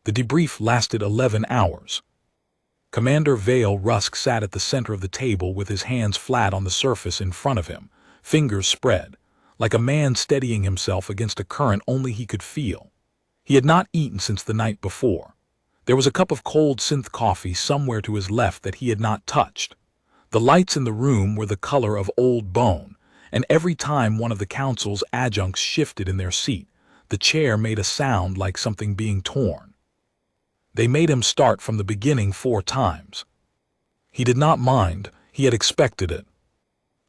The debrief lasted 11 hours. Commander Vale Rusk sat at the center of the table with his hands flat on the surface in front of him, fingers spread, like a man steadying himself against a current only he could feel. He had not eaten since the night before. There was a cup of cold synth coffee somewhere to his left that he had not touched. The lights in the room were the color of old bone, and every time one of the council's adjuncts shifted in their seat, the chair made a sound like something being torn. They made him start from the beginning 4 times. He did not mind, he had expected it.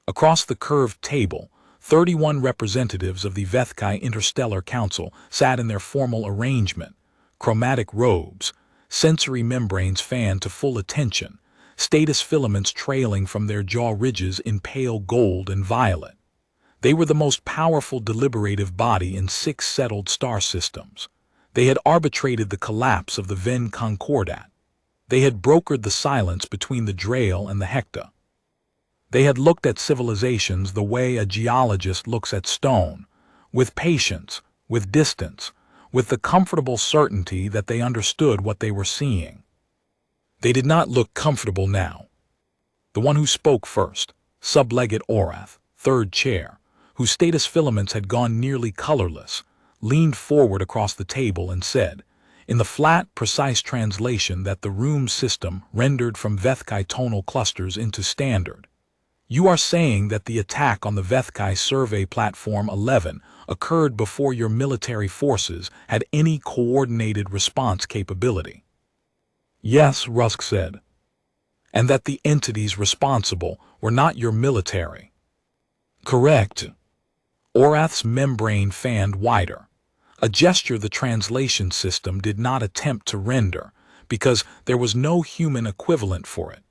Across the curved table, 31 representatives of the Vethkai Interstellar Council sat in their formal arrangement, chromatic robes, sensory membranes fanned to full attention, status filaments trailing from their jaw ridges in pale gold and violet. They were the most powerful deliberative body in 6 settled star systems. They had arbitrated the collapse of the Ven Concordat. They had brokered the silence between the Drael and the Hecta. They had looked at civilizations the way a geologist looks at stone, with patience, with distance, with the comfortable certainty that they understood what they were seeing. They did not look comfortable now. The one who spoke first, Sublegate Orath, third chair, whose status filaments had gone nearly colorless, leaned forward across the table and said, in the flat, precise translation that the room system rendered from Vethkai tonal clusters into standard, "You are saying that the attack on the Vethkai Survey Platform 11 occurred before your military forces had any coordinated response capability." "Yes," Rusk said. "And that the entities responsible were not your military." "Correct." Orath's membrane fanned wider, a gesture the translation system did not attempt to render because there was no human equivalent for it,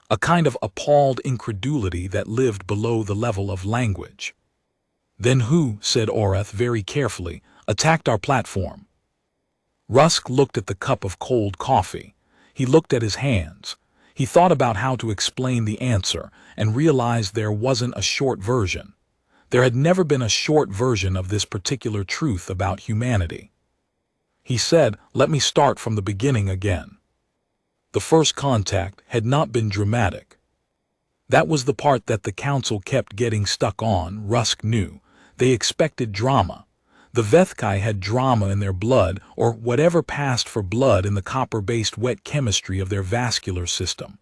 a kind of appalled incredulity that lived below the level of language. "Then who," said Orath very carefully, "attacked our platform?" Rusk looked at the cup of cold coffee. He looked at his hands. He thought about how to explain the answer and realized there wasn't a short version. There had never been a short version of this particular truth about humanity. He said, "Let me start from the beginning again." The first contact had not been dramatic. That was the part that the council kept getting stuck on, Rusk knew. They expected drama. The Vethkai had drama in their blood, or whatever passed for blood in the copper-based wet chemistry of their vascular system.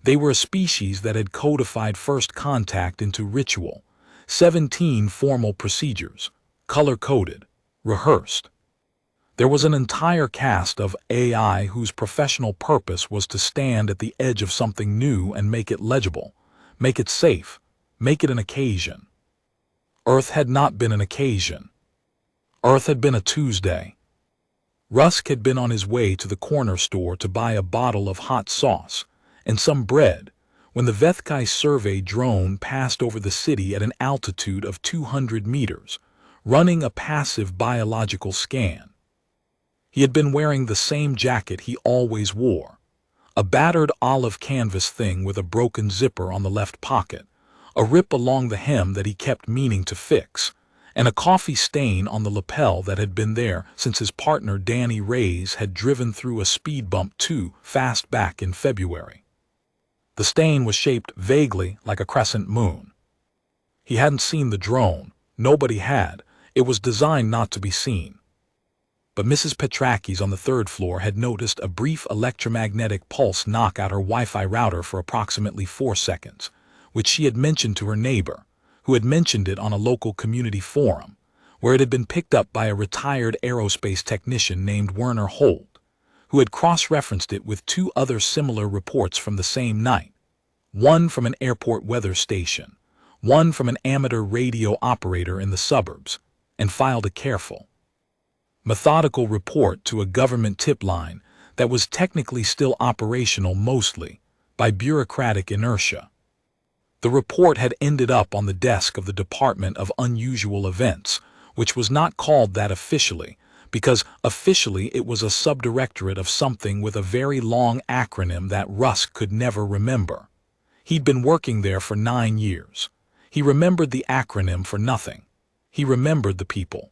They were a species that had codified first contact into ritual. 17 formal procedures, color-coded, rehearsed. There was an entire cast of AI whose professional purpose was to stand at the edge of something new and make it legible, make it safe, make it an occasion. Earth had not been an occasion. Earth had been a Tuesday. Rusk had been on his way to the corner store to buy a bottle of hot sauce and some bread when the Vethkai survey drone passed over the city at an altitude of 200 meters, running a passive biological scan. He had been wearing the same jacket he always wore, a battered olive canvas thing with a broken zipper on the left pocket, a rip along the hem that he kept meaning to fix, and a coffee stain on the lapel that had been there since his partner Danny Reyes had driven through a speed bump too fast back in February. The stain was shaped vaguely like a crescent moon. He hadn't seen the drone. Nobody had. It was designed not to be seen. But Mrs. Petrakis on the 3rd floor had noticed a brief electromagnetic pulse knock out her Wi-Fi router for approximately 4 seconds, which she had mentioned to her neighbor, who had mentioned it on a local community forum, where it had been picked up by a retired aerospace technician named Werner Holt, who had cross-referenced it with 2 other similar reports from the same night, one from an airport weather station, one from an amateur radio operator in the suburbs, and filed a careful, methodical report to a government tip line that was technically still operational mostly by bureaucratic inertia. The report had ended up on the desk of the Department of Unusual Events, which was not called that officially, because officially it was a subdirectorate of something with a very long acronym that Rusk could never remember. He'd been working there for 9 years. He remembered the acronym for nothing. He remembered the people.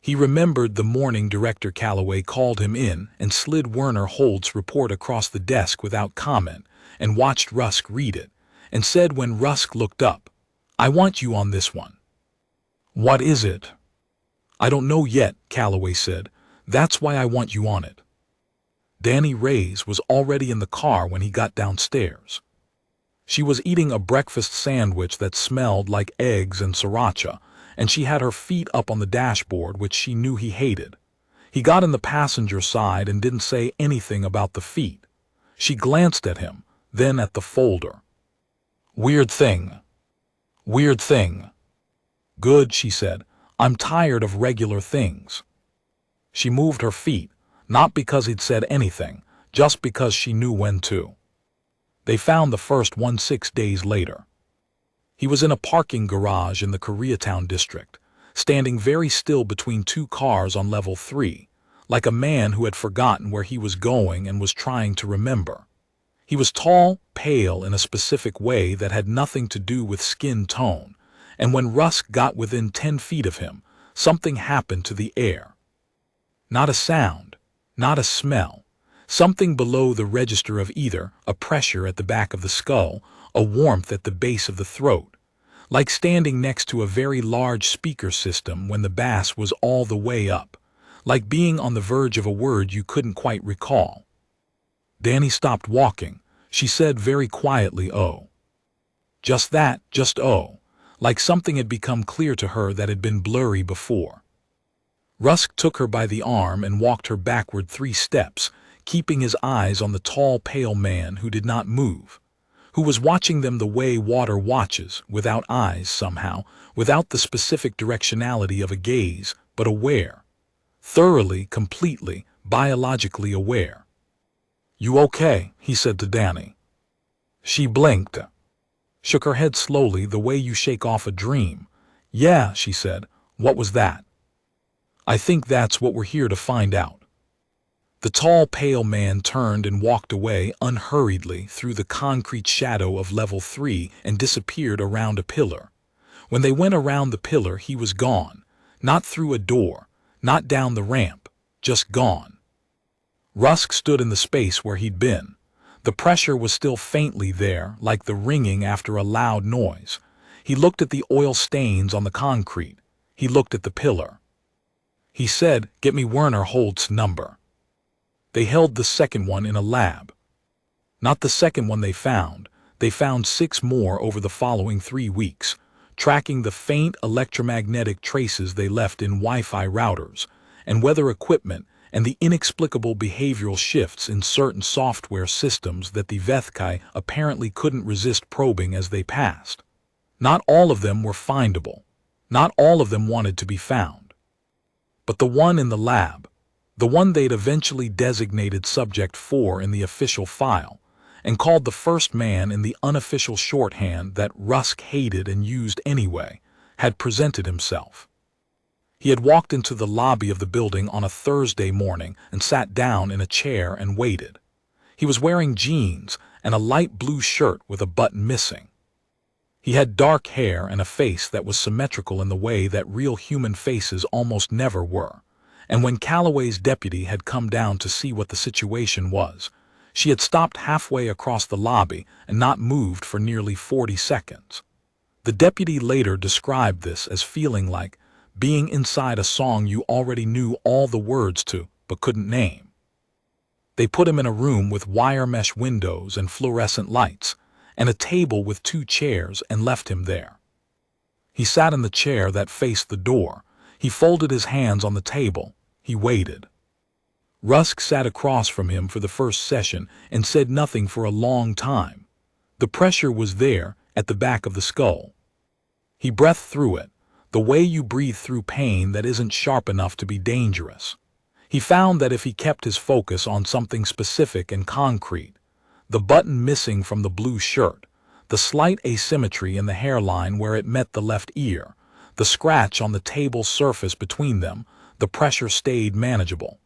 He remembered the morning Director Calloway called him in and slid Werner Holt's report across the desk without comment and watched Rusk read it, and said when Rusk looked up, "I want you on this one." "What is it?" "I don't know yet," Calloway said. "That's why I want you on it." Danny Reyes was already in the car when he got downstairs. She was eating a breakfast sandwich that smelled like eggs and sriracha, and she had her feet up on the dashboard, which she knew he hated. He got in the passenger side and didn't say anything about the feet. She glanced at him, then at the folder. "Weird thing. Weird thing." "Good," she said. "I'm tired of regular things." She moved her feet, not because he'd said anything, just because she knew when to. They found the first one 6 days later. He was in a parking garage in the Koreatown district, standing very still between two cars on level 3, like a man who had forgotten where he was going and was trying to remember. He was tall, pale in a specific way that had nothing to do with skin tone, and when Rusk got within 10 feet of him, something happened to the air. Not a sound, not a smell, something below the register of either a pressure at the back of the skull, a warmth at the base of the throat, like standing next to a very large speaker system when the bass was all the way up, like being on the verge of a word you couldn't quite recall. Danny stopped walking. She said very quietly, "Oh." Just that, just oh, like something had become clear to her that had been blurry before. Rusk took her by the arm and walked her backward 3 steps, keeping his eyes on the tall, pale man who did not move, who was watching them the way water watches, without eyes somehow, without the specific directionality of a gaze, but aware. Thoroughly, completely, biologically aware. "You okay?" he said to Danny. She blinked, shook her head slowly the way you shake off a dream. "Yeah," she said. "What was that?" "I think that's what we're here to find out." The tall, pale man turned and walked away unhurriedly through the concrete shadow of level 3 and disappeared around a pillar. When they went around the pillar, he was gone. Not through a door, not down the ramp, just gone. Rusk stood in the space where he'd been. The pressure was still faintly there, like the ringing after a loud noise. He looked at the oil stains on the concrete. He looked at the pillar. He said, "Get me Werner Holt's number." They held the second one in a lab. Not the second one they found 6 more over the following 3 weeks, tracking the faint electromagnetic traces they left in Wi-Fi routers and weather equipment and the inexplicable behavioral shifts in certain software systems that the Vethkai apparently couldn't resist probing as they passed. Not all of them were findable. Not all of them wanted to be found. But the one in the lab, the one they'd eventually designated Subject 4 in the official file, and called the first man in the unofficial shorthand that Rusk hated and used anyway, had presented himself. He had walked into the lobby of the building on a Thursday morning and sat down in a chair and waited. He was wearing jeans and a light blue shirt with a button missing. He had dark hair and a face that was symmetrical in the way that real human faces almost never were. And when Calloway's deputy had come down to see what the situation was, she had stopped halfway across the lobby and not moved for nearly 40 seconds. The deputy later described this as feeling like being inside a song you already knew all the words to but couldn't name. They put him in a room with wire mesh windows and fluorescent lights, and a table with 2 chairs, and left him there. He sat in the chair that faced the door. He folded his hands on the table. He waited. Rusk sat across from him for the first session and said nothing for a long time. The pressure was there, at the back of the skull. He breathed through it, the way you breathe through pain that isn't sharp enough to be dangerous. He found that if he kept his focus on something specific and concrete, the button missing from the blue shirt, the slight asymmetry in the hairline where it met the left ear, the scratch on the table surface between them, the pressure stayed manageable.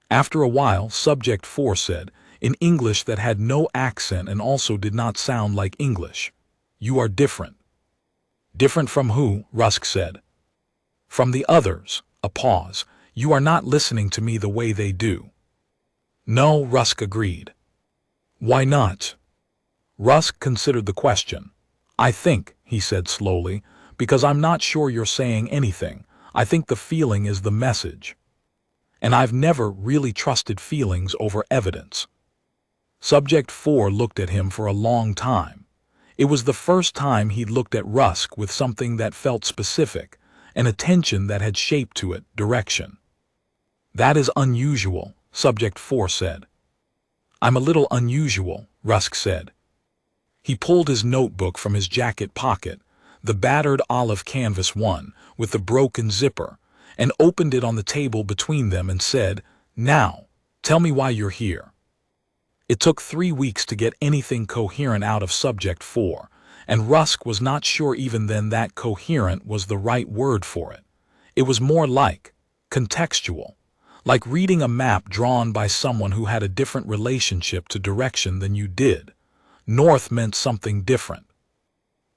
After a while, Subject 4 said, in English that had no accent and also did not sound like English, "You are different." "Different from who?" Rusk said. "From the others. A pause. "You are not listening to me the way they do." "No," Rusk agreed. "Why not?" Rusk considered the question. "I think," he said slowly, "because I'm not sure you're saying anything. I think the feeling is the message. And I've never really trusted feelings over evidence." Subject 4 looked at him for a long time. It was the first time he'd looked at Rusk with something that felt specific, an attention that had shape to it, direction. "That is unusual," Subject 4 said. "I'm a little unusual," Rusk said. He pulled his notebook from his jacket pocket, the battered olive canvas one, with the broken zipper, and opened it on the table between them and said, "Now, tell me why you're here." It took 3 weeks to get anything coherent out of Subject 4, and Rusk was not sure even then that coherent was the right word for it. It was more like contextual, like reading a map drawn by someone who had a different relationship to direction than you did. North meant something different.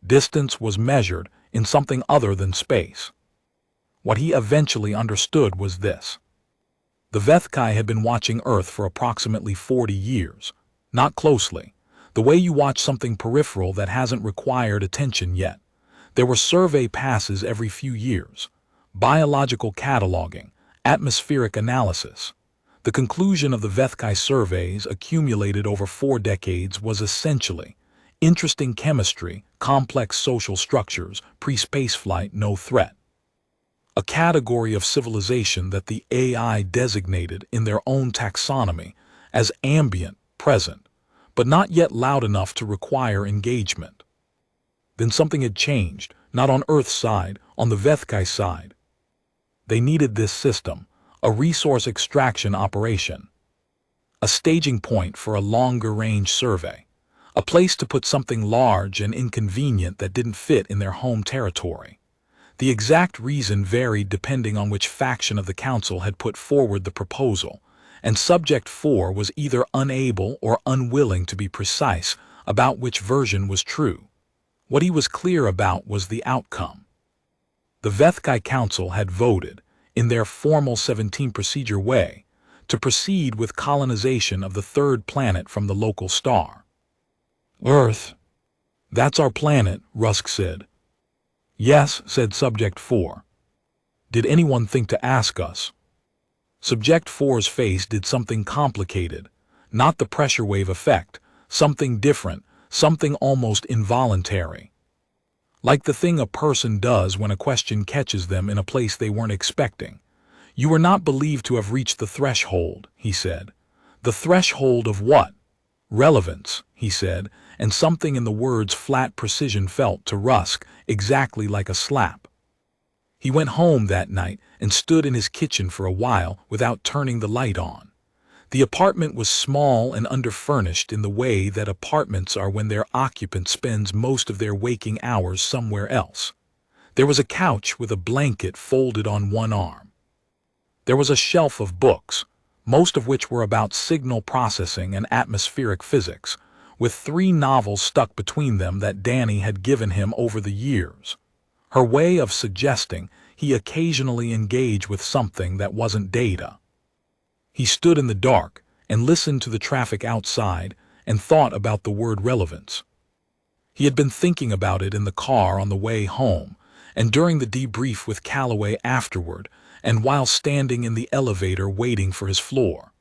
Distance was measured in something other than space. What he eventually understood was this. The Vethkai had been watching Earth for approximately 40 years. Not closely, the way you watch something peripheral that hasn't required attention yet. There were survey passes every few years, biological cataloging, atmospheric analysis. The conclusion of the Vethkai surveys, accumulated over 4 decades, was essentially interesting chemistry, complex social structures, pre-spaceflight, no threat. A category of civilization that the AI designated in their own taxonomy as ambient, present, but not yet loud enough to require engagement. Then something had changed, not on Earth's side, on the Vethkai side. They needed this system, a resource extraction operation, a staging point for a longer-range survey, a place to put something large and inconvenient that didn't fit in their home territory. The exact reason varied depending on which faction of the council had put forward the proposal, and Subject 4 was either unable or unwilling to be precise about which version was true. What he was clear about was the outcome. The Vethkai Council had voted, in their formal 17 procedure way, to proceed with colonization of the third planet from the local star. "Earth. That's our planet," Rusk said. "Yes," said Subject 4. "Did anyone think to ask us?" Subject 4's face did something complicated, not the pressure wave effect, something different, something almost involuntary. Like the thing a person does when a question catches them in a place they weren't expecting. "You were not believed to have reached the threshold," he said. "The threshold of what?" "Relevance," he said, and something in the word's flat precision felt to Rusk exactly like a slap. He went home that night and stood in his kitchen for a while without turning the light on. The apartment was small and underfurnished in the way that apartments are when their occupant spends most of their waking hours somewhere else. There was a couch with a blanket folded on one arm. There was a shelf of books, most of which were about signal processing and atmospheric physics, with 3 novels stuck between them that Danny had given him over the years. Her way of suggesting he occasionally engage with something that wasn't data. He stood in the dark and listened to the traffic outside and thought about the word relevance. He had been thinking about it in the car on the way home, and during the debrief with Calloway afterward, and while standing in the elevator waiting for his floor.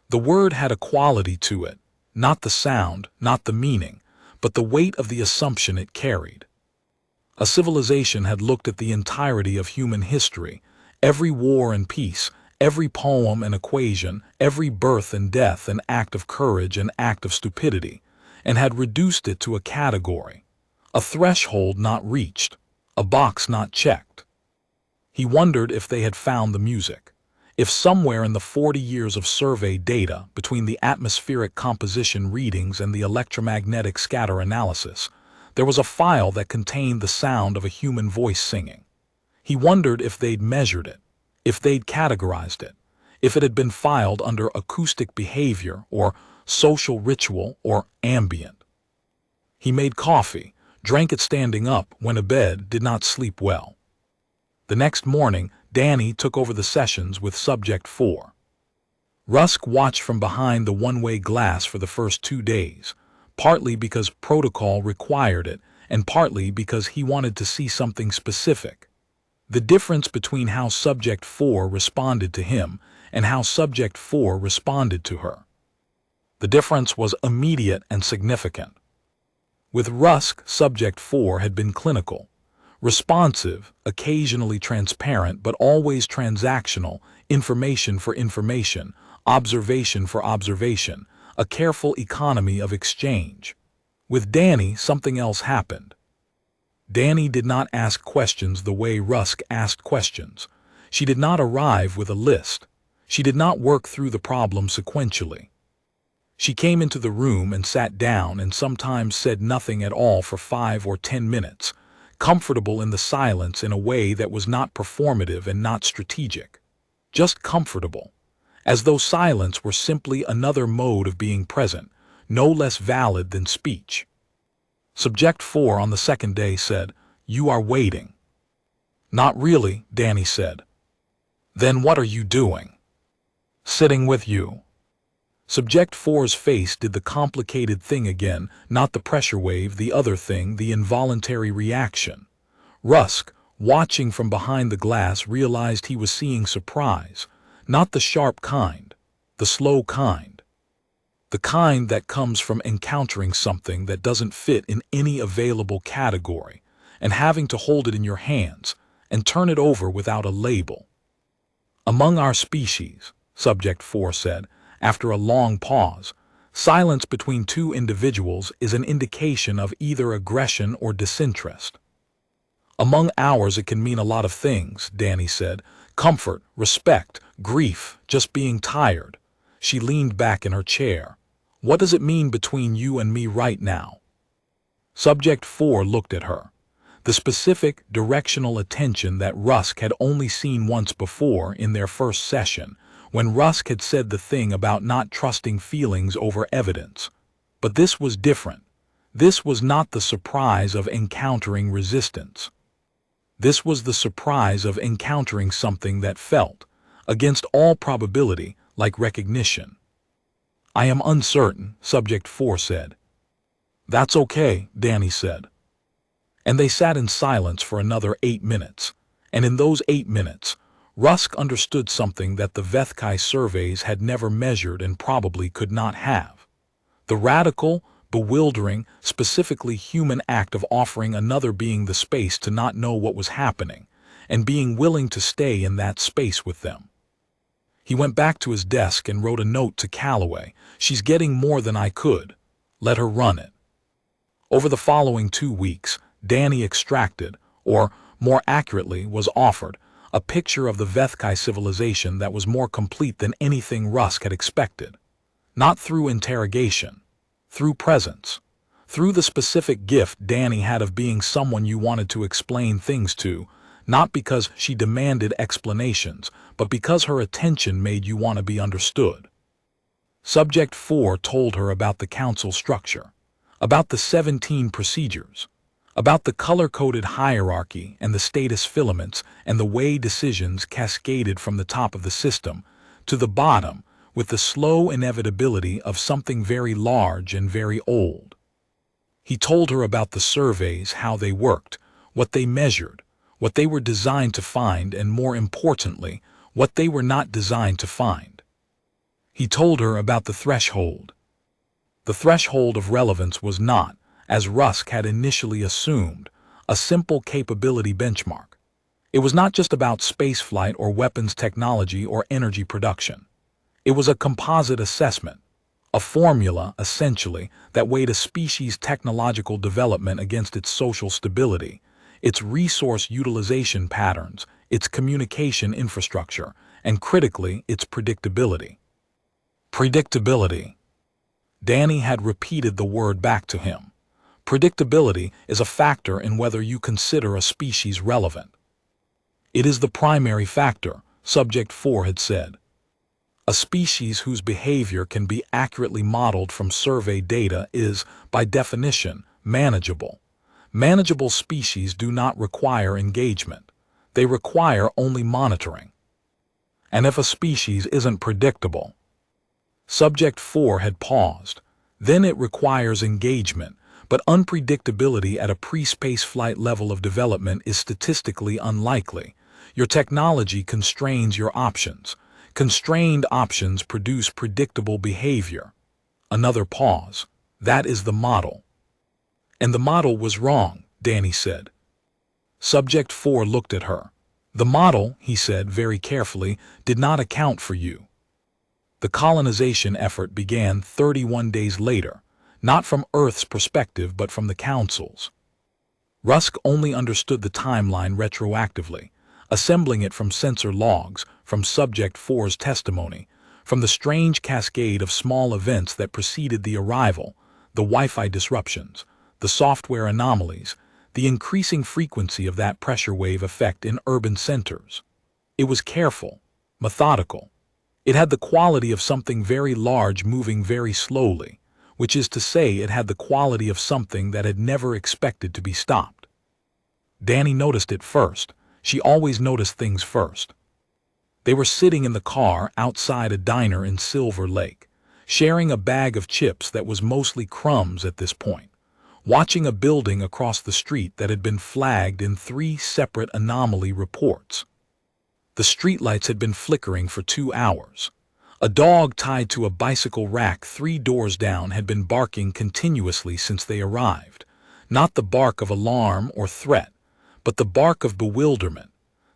The word had a quality to it, not the sound, not the meaning, but the weight of the assumption it carried. A civilization had looked at the entirety of human history, every war and peace, every poem and equation, every birth and death, an act of courage and act of stupidity, and had reduced it to a category, a threshold not reached, a box not checked. He wondered if they had found the music, if somewhere in the 40 years of survey data between the atmospheric composition readings and the electromagnetic scatter analysis, there was a file that contained the sound of a human voice singing. He wondered if they'd measured it, if they'd categorized it, if it had been filed under acoustic behavior or social ritual or ambient. He made coffee, drank it standing up, went to bed, did not sleep well. The next morning, Danny took over the sessions with Subject 4. Rusk watched from behind the one-way glass for the first 2 days, partly because protocol required it, and partly because he wanted to see something specific. The difference between how Subject 4 responded to him and how Subject 4 responded to her. The difference was immediate and significant. With Rusk, Subject 4 had been clinical, responsive, occasionally transparent but always transactional, information for information, observation for observation, a careful economy of exchange. With Danny, something else happened. Danny did not ask questions the way Rusk asked questions. She did not arrive with a list. She did not work through the problem sequentially. She came into the room and sat down and sometimes said nothing at all for 5 or 10 minutes, comfortable in the silence in a way that was not performative and not strategic. Just comfortable, as though silence were simply another mode of being present, no less valid than speech. Subject 4 on the second day said, "You are waiting." "Not really," Danny said. "Then what are you doing?" "Sitting with you." Subject 4's face did the complicated thing again, not the pressure wave, the other thing, the involuntary reaction. Rusk, watching from behind the glass, realized he was seeing surprise, not the sharp kind, the slow kind. The kind that comes from encountering something that doesn't fit in any available category and having to hold it in your hands and turn it over without a label. "Among our species," Subject 4 said, after a long pause, "silence between two individuals is an indication of either aggression or disinterest." "Among ours it can mean a lot of things," Danny said. "Comfort, respect, grief, just being tired." She leaned back in her chair. "What does it mean between you and me right now?" Subject 4 looked at her. The specific, directional attention that Rusk had only seen once before in their first session, when Rusk had said the thing about not trusting feelings over evidence. But this was different. This was not the surprise of encountering resistance. This was the surprise of encountering something that felt, against all probability, like recognition. "I am uncertain," Subject 4 said. "That's okay," Danny said. And they sat in silence for another 8 minutes, and in those 8 minutes, Rusk understood something that the Vethkai surveys had never measured and probably could not have. The radical, bewildering, specifically human act of offering another being the space to not know what was happening, and being willing to stay in that space with them. He went back to his desk and wrote a note to Calloway. "She's getting more than I could. Let her run it." Over the following 2 weeks, Danny extracted, or more accurately was offered, a picture of the Vethkai civilization that was more complete than anything Rusk had expected. Not through interrogation, through presence, through the specific gift Danny had of being someone you wanted to explain things to, not because she demanded explanations, but because her attention made you want to be understood. Subject 4 told her about the council structure, about the 17 procedures, about the color-coded hierarchy and the status filaments and the way decisions cascaded from the top of the system to the bottom with the slow inevitability of something very large and very old. He told her about the surveys, how they worked, what they measured, what they were designed to find, and more importantly, what they were not designed to find. He told her about the threshold. The threshold of relevance was not, as Rusk had initially assumed, a simple capability benchmark. It was not just about spaceflight or weapons technology or energy production. It was a composite assessment, a formula, essentially, that weighed a species' technological development against its social stability, its resource utilization patterns, its communication infrastructure, and critically, its predictability. Predictability. Danny had repeated the word back to him. Predictability is a factor in whether you consider a species relevant. It is the primary factor, Subject 4 had said. A species whose behavior can be accurately modeled from survey data is, by definition, manageable. Manageable species do not require engagement. They require only monitoring. And if a species isn't predictable? Subject 4 had paused. Then it requires engagement, but unpredictability at a pre-space flight level of development is statistically unlikely. Your technology constrains your options. Constrained options produce predictable behavior. Another pause. That is the model. And the model was wrong, Danny said. Subject 4 looked at her. The model, he said very carefully, did not account for you. The colonization effort began 31 days later, not from Earth's perspective but from the Council's. Rusk only understood the timeline retroactively, assembling it from sensor logs, from Subject 4's testimony, from the strange cascade of small events that preceded the arrival, the Wi-Fi disruptions, the software anomalies, the increasing frequency of that pressure wave effect in urban centers. It was careful, methodical. It had the quality of something very large moving very slowly, which is to say it had the quality of something that had never expected to be stopped. Danny noticed it first. She always noticed things first. They were sitting in the car outside a diner in Silver Lake, sharing a bag of chips that was mostly crumbs at this point, watching a building across the street that had been flagged in 3 separate anomaly reports. The streetlights had been flickering for 2 hours. A dog tied to a bicycle rack 3 doors down had been barking continuously since they arrived. Not the bark of alarm or threat, but the bark of bewilderment,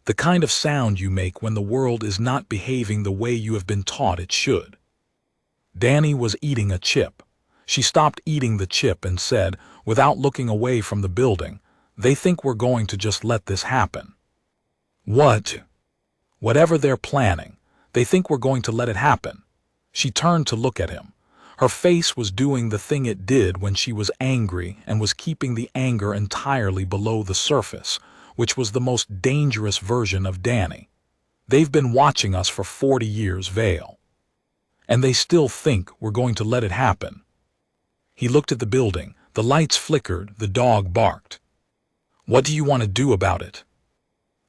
the kind of sound you make when the world is not behaving the way you have been taught it should. Danny was eating a chip. She stopped eating the chip and said, without looking away from the building, "They think we're going to just let this happen." "What?" "Whatever they're planning, they think we're going to let it happen." She turned to look at him. Her face was doing the thing it did when she was angry and was keeping the anger entirely below the surface, which was the most dangerous version of Danny. "They've been watching us for 40 years, Vale. And they still think we're going to let it happen." He looked at the building. The lights flickered, the dog barked. "What do you want to do about it?"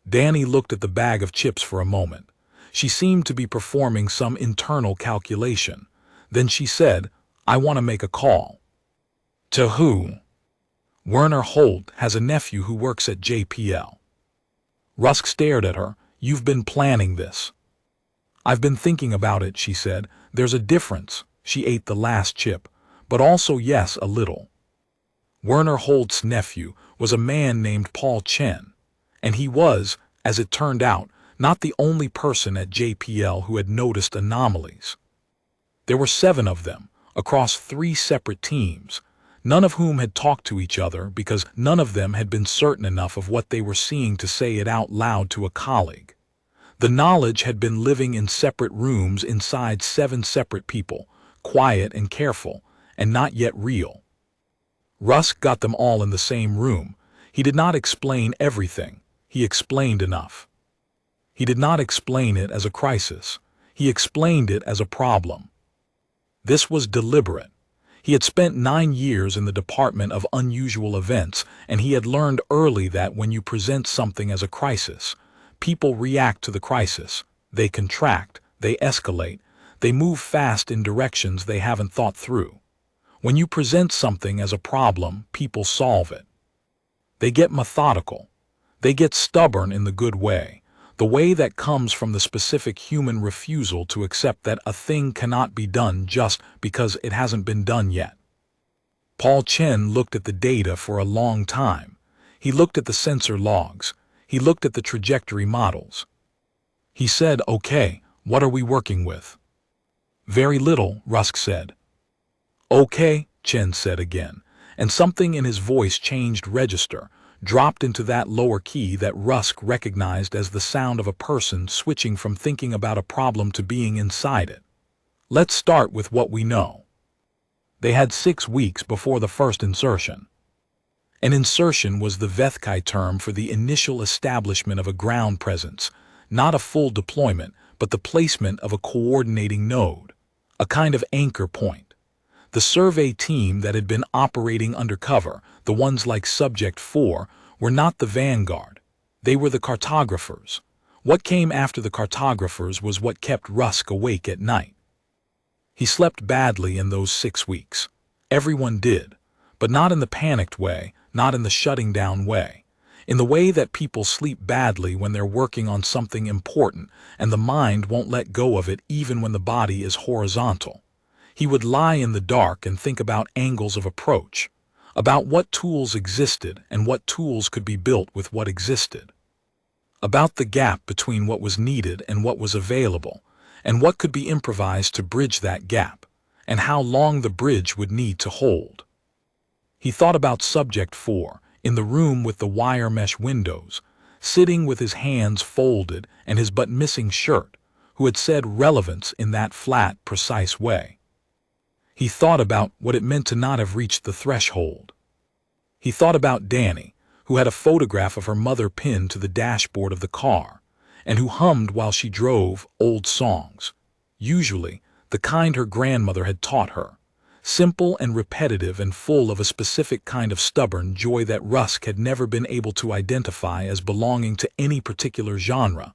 Danny looked at the bag of chips for a moment. She seemed to be performing some internal calculation. Then she said, "I want to make a call." "To who?" "Werner Holt has a nephew who works at JPL." Rusk stared at her. "You've been planning this." "I've been thinking about it," she said. "There's a difference." She ate the last chip. "But also, yes, a little." Werner Holt's nephew was a man named Paul Chen, and he was, as it turned out, not the only person at JPL who had noticed anomalies. There were 7 of them, across 3 separate teams, none of whom had talked to each other because none of them had been certain enough of what they were seeing to say it out loud to a colleague. The knowledge had been living in separate rooms inside 7 separate people, quiet and careful, and not yet real. Rusk got them all in the same room. He did not explain everything. He explained enough. He did not explain it as a crisis. He explained it as a problem. This was deliberate. He had spent 9 years in the Department of Unusual Events, and he had learned early that when you present something as a crisis, people react to the crisis. They contract, they escalate, they move fast in directions they haven't thought through. When you present something as a problem, people solve it. They get methodical. They get stubborn in the good way, the way that comes from the specific human refusal to accept that a thing cannot be done just because it hasn't been done yet. Paul Chen looked at the data for a long time. He looked at the sensor logs. He looked at the trajectory models. He said, "Okay, what are we working with?" "Very little," Rusk said. "Okay," Chen said again, and something in his voice changed register, dropped into that lower key that Rusk recognized as the sound of a person switching from thinking about a problem to being inside it. "Let's start with what we know." They had 6 weeks before the first insertion. An insertion was the Vethkai term for the initial establishment of a ground presence, not a full deployment, but the placement of a coordinating node, a kind of anchor point. The survey team that had been operating undercover, the ones like Subject 4, were not the vanguard. They were the cartographers. What came after the cartographers was what kept Rusk awake at night. He slept badly in those 6 weeks. Everyone did, but not in the panicked way, not in the shutting down way. In the way that people sleep badly when they're working on something important and the mind won't let go of it even when the body is horizontal. He would lie in the dark and think about angles of approach, about what tools existed and what tools could be built with what existed, about the gap between what was needed and what was available, and what could be improvised to bridge that gap, and how long the bridge would need to hold. He thought about Subject 4, in the room with the wire mesh windows, sitting with his hands folded and his but missing shirt, who had said relevance in that flat, precise way. He thought about what it meant to not have reached the threshold. He thought about Danny, who had a photograph of her mother pinned to the dashboard of the car, and who hummed while she drove old songs, usually the kind her grandmother had taught her, simple and repetitive and full of a specific kind of stubborn joy that Rusk had never been able to identify as belonging to any particular genre,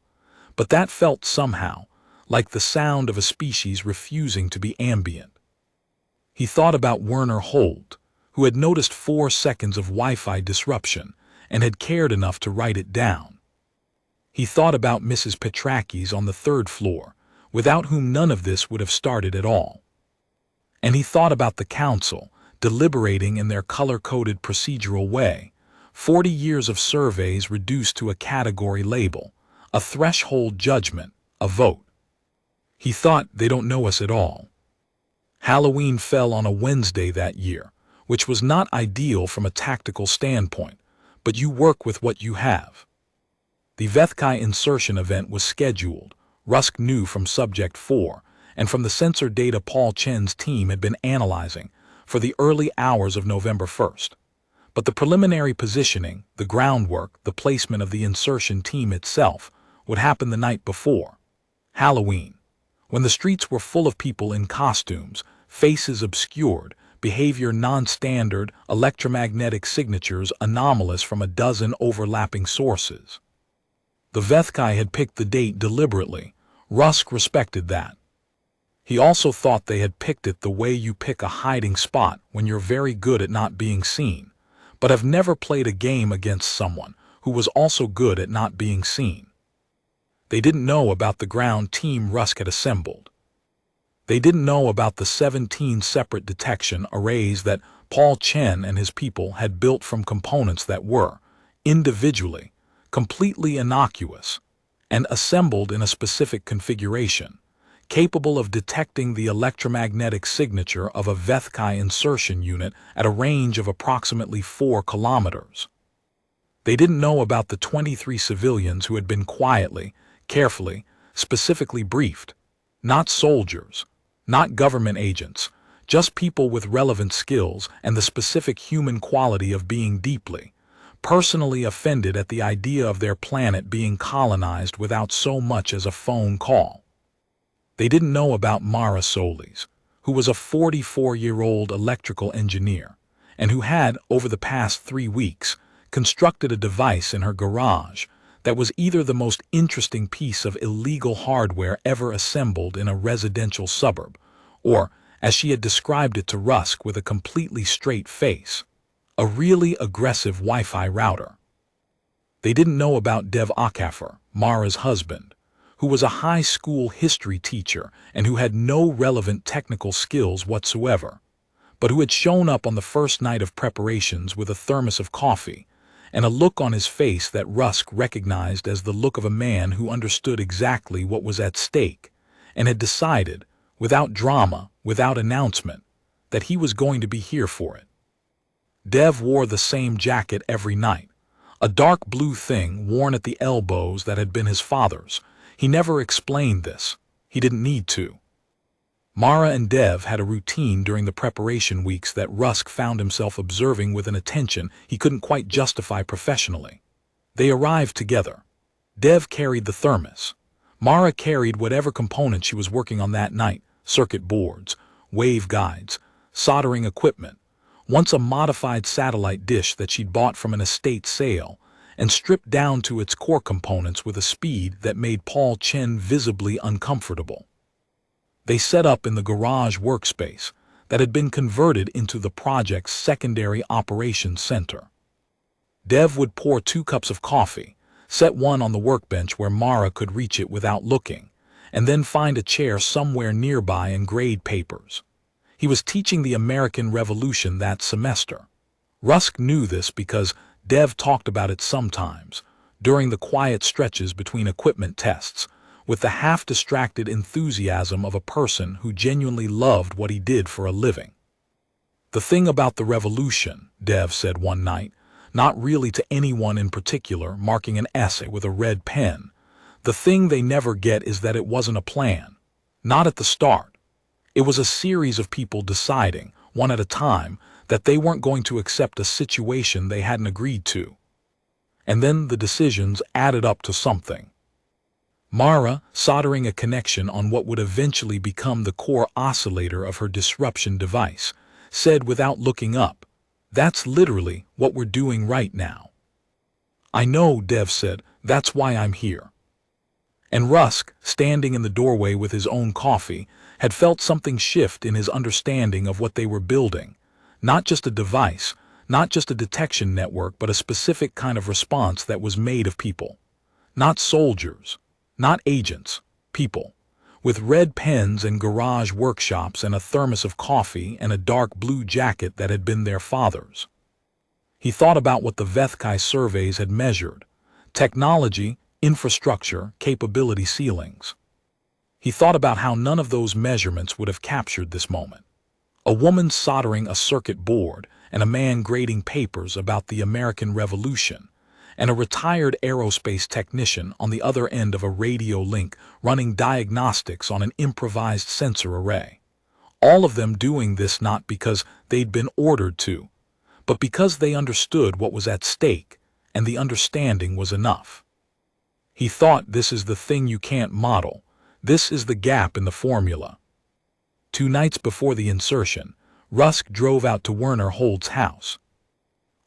but that felt somehow like the sound of a species refusing to be ambient. He thought about Werner Holt, who had noticed 4 seconds of Wi-Fi disruption and had cared enough to write it down. He thought about Mrs. Petrakis on the 3rd floor, without whom none of this would have started at all. And he thought about the council, deliberating in their color-coded procedural way, 40 years of surveys reduced to a category label, a threshold judgment, a vote. He thought they don't know us at all. Halloween fell on a Wednesday that year, which was not ideal from a tactical standpoint, but you work with what you have. The Vethkai insertion event was scheduled, Rusk knew from Subject 4, and from the sensor data Paul Chen's team had been analyzing, for the early hours of November 1st. But the preliminary positioning, the groundwork, the placement of the insertion team itself would happen the night before, Halloween, when the streets were full of people in costumes, faces obscured, behavior non-standard, electromagnetic signatures anomalous from a dozen overlapping sources. The Vethkai had picked the date deliberately. Rusk respected that. He also thought they had picked it the way you pick a hiding spot when you're very good at not being seen, but have never played a game against someone who was also good at not being seen. They didn't know about the ground team Rusk had assembled. They didn't know about the 17 separate detection arrays that Paul Chen and his people had built from components that were, individually, completely innocuous, and assembled in a specific configuration, capable of detecting the electromagnetic signature of a Vethkai insertion unit at a range of approximately 4 kilometers. They didn't know about the 23 civilians who had been quietly, carefully, specifically briefed. Not soldiers, not government agents, just people with relevant skills and the specific human quality of being deeply, personally offended at the idea of their planet being colonized without so much as a phone call. They didn't know about Mara Solis, who was a 44-year-old electrical engineer, and who had, over the past 3 weeks, constructed a device in her garage that was either the most interesting piece of illegal hardware ever assembled in a residential suburb, or, as she had described it to Rusk with a completely straight face, a really aggressive Wi-Fi router. They didn't know about Dev Akafer, Mara's husband, who was a high school history teacher and who had no relevant technical skills whatsoever, but who had shown up on the first night of preparations with a thermos of coffee and a look on his face that Rusk recognized as the look of a man who understood exactly what was at stake and had decided, without drama, without announcement, that he was going to be here for it. Dev wore the same jacket every night, a dark blue thing worn at the elbows that had been his father's. He never explained this. He didn't need to. Mara and Dev had a routine during the preparation weeks that Rusk found himself observing with an attention he couldn't quite justify professionally. They arrived together. Dev carried the thermos. Mara carried whatever component she was working on that night, circuit boards, wave guides, soldering equipment, once a modified satellite dish that she'd bought from an estate sale, and stripped down to its core components with a speed that made Paul Chen visibly uncomfortable. They set up in the garage workspace that had been converted into the project's secondary operations center. Dev would pour 2 cups of coffee, set one on the workbench where Mara could reach it without looking, and then find a chair somewhere nearby and grade papers. He was teaching the American Revolution that semester. Rusk knew this because Dev talked about it sometimes, during the quiet stretches between equipment tests, with the half-distracted enthusiasm of a person who genuinely loved what he did for a living. "The thing about the revolution," Dev said one night, not really to anyone in particular, marking an essay with a red pen, "the thing they never get is that it wasn't a plan. Not at the start. It was a series of people deciding, one at a time, that they weren't going to accept a situation they hadn't agreed to. And then the decisions added up to something." Mara, soldering a connection on what would eventually become the core oscillator of her disruption device, said without looking up, "That's literally what we're doing right now." "I know," Dev said, "that's why I'm here." And Rusk, standing in the doorway with his own coffee, had felt something shift in his understanding of what they were building. Not just a device, not just a detection network, but a specific kind of response that was made of people. Not soldiers. Not agents, people, with red pens and garage workshops and a thermos of coffee and a dark blue jacket that had been their father's. He thought about what the Vethkai surveys had measured: technology, infrastructure, capability ceilings. He thought about how none of those measurements would have captured this moment. A woman soldering a circuit board and a man grading papers about the American Revolution, and a retired aerospace technician on the other end of a radio link running diagnostics on an improvised sensor array. All of them doing this not because they'd been ordered to, but because they understood what was at stake, and the understanding was enough. He thought, this is the thing you can't model. This is the gap in the formula. 2 nights before the insertion, Rusk drove out to Werner Hold's house.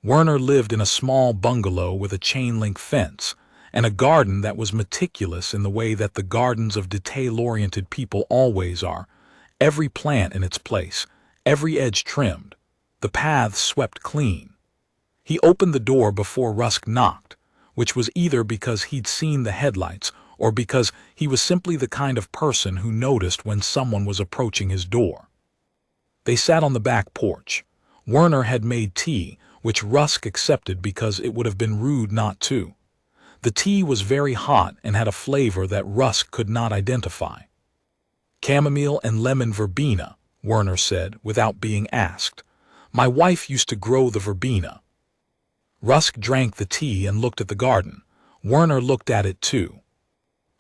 Werner lived in a small bungalow with a chain-link fence and a garden that was meticulous in the way that the gardens of detail-oriented people always are, every plant in its place, every edge trimmed, the paths swept clean. He opened the door before Rusk knocked, which was either because he'd seen the headlights or because he was simply the kind of person who noticed when someone was approaching his door. They sat on the back porch. Werner had made tea, which Rusk accepted because it would have been rude not to. The tea was very hot and had a flavor that Rusk could not identify. "Chamomile and lemon verbena," Werner said without being asked. "My wife used to grow the verbena." Rusk drank the tea and looked at the garden. Werner looked at it too.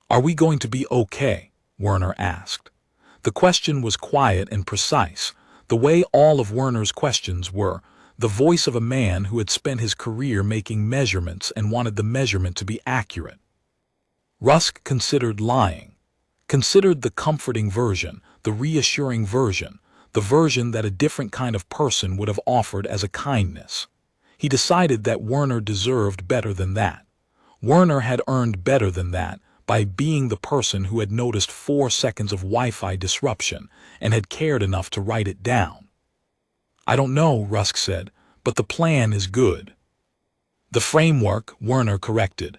"Are we going to be okay?" Werner asked. The question was quiet and precise, the way all of Werner's questions were, the voice of a man who had spent his career making measurements and wanted the measurement to be accurate. Rusk considered lying, considered the comforting version, the reassuring version, the version that a different kind of person would have offered as a kindness. He decided that Werner deserved better than that. Werner had earned better than that by being the person who had noticed 4 seconds of Wi-Fi disruption and had cared enough to write it down. "I don't know," Rusk said, "but the plan is good." "The framework," Werner corrected.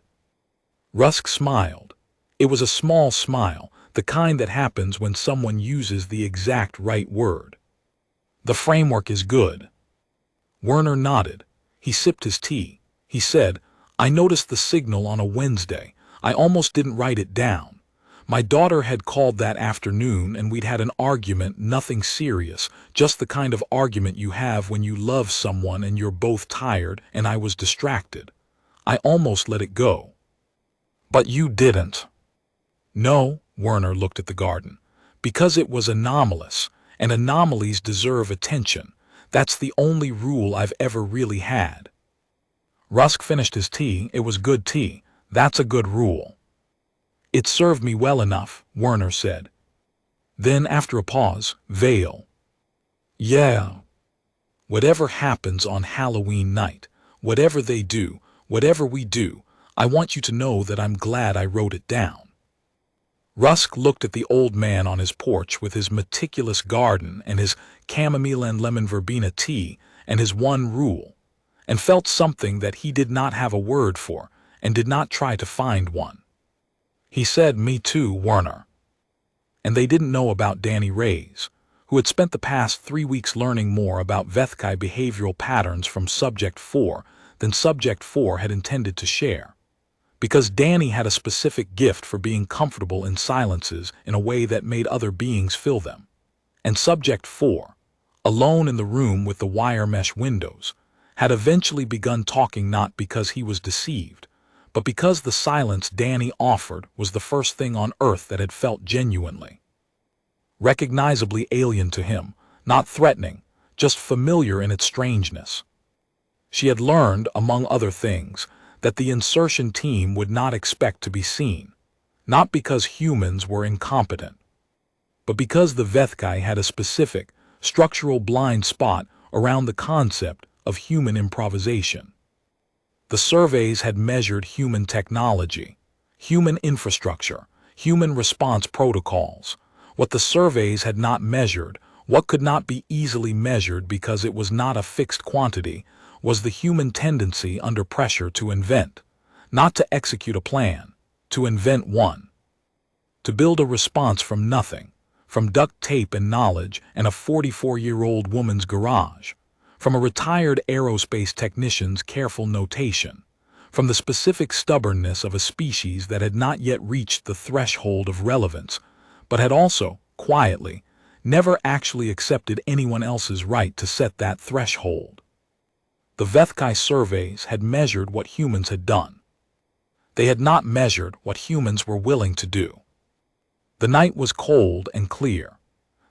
Rusk smiled. It was a small smile, the kind that happens when someone uses the exact right word. "The framework is good." Werner nodded. He sipped his tea. He said, "I noticed the signal on a Wednesday. I almost didn't write it down. My daughter had called that afternoon and we'd had an argument, nothing serious, just the kind of argument you have when you love someone and you're both tired, and I was distracted. I almost let it go." "But you didn't." "No," Werner looked at the garden, "because it was anomalous, and anomalies deserve attention. That's the only rule I've ever really had." Rusk finished his tea. It was good tea. "That's a good rule." "It served me well enough," Werner said. Then, after a pause, Vale. "Yeah. Whatever happens on Halloween night, whatever they do, Whatever we do, I want you to know that I'm glad I wrote it down." Rusk looked at the old man on his porch with his meticulous garden and his chamomile and lemon verbena tea and his one rule, and felt something that he did not have a word for and did not try to find one. He said, "Me too, Werner." And they didn't know about Danny Reyes, who had spent the past 3 weeks learning more about Vethkai behavioral patterns from Subject 4 than Subject 4 had intended to share. Because Danny had a specific gift for being comfortable in silences in a way that made other beings fill them. And Subject 4, alone in the room with the wire mesh windows, had eventually begun talking not because he was deceived, but because the silence Danny offered was the first thing on Earth that had felt genuinely, recognizably alien to him, not threatening, just familiar in its strangeness. She had learned, among other things, that the insertion team would not expect to be seen, not because humans were incompetent, but because the Vethkai had a specific, structural blind spot around the concept of human improvisation. The surveys had measured human technology, human infrastructure, human response protocols. What the surveys had not measured, what could not be easily measured because it was not a fixed quantity, was the human tendency under pressure to invent, not to execute a plan, to invent one. To build a response from nothing, from duct tape and knowledge and a 44-year-old woman's garage, from a retired aerospace technician's careful notation, from the specific stubbornness of a species that had not yet reached the threshold of relevance, but had also, quietly, never actually accepted anyone else's right to set that threshold. The Vethkai surveys had measured what humans had done. They had not measured what humans were willing to do. The night was cold and clear.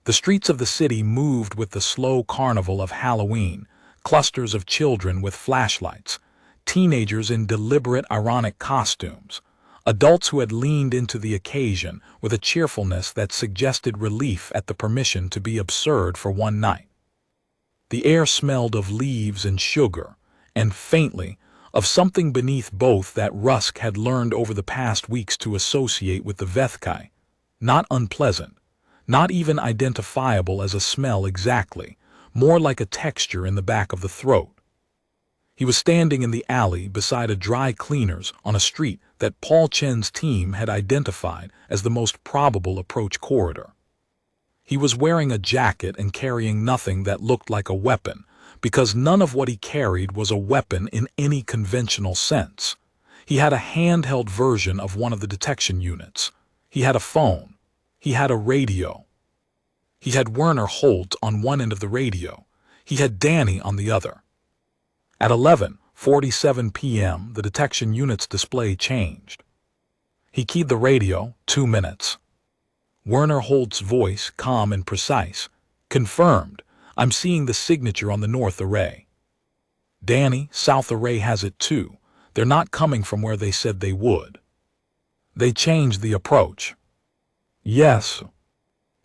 The streets of the city moved with the slow carnival of Halloween, clusters of children with flashlights, teenagers in deliberate ironic costumes, adults who had leaned into the occasion with a cheerfulness that suggested relief at the permission to be absurd for one night. The air smelled of leaves and sugar, and faintly, of something beneath both that Rusk had learned over the past weeks to associate with the Vethkai, not unpleasant, not even identifiable as a smell exactly, more like a texture in the back of the throat. He was standing in the alley beside a dry cleaner's on a street that Paul Chen's team had identified as the most probable approach corridor. He was wearing a jacket and carrying nothing that looked like a weapon, because none of what he carried was a weapon in any conventional sense. He had a handheld version of one of the detection units. He had a phone. He had a radio. He had Werner Holt on one end of the radio. He had Danny on the other. At 11:47 p.m., the detection unit's display changed. He keyed the radio, 2 minutes. Werner Holt's voice, calm and precise, confirmed, "I'm seeing the signature on the north array." "Danny, south array has it too. They're not coming from where they said they would." "They changed the approach." "Yes."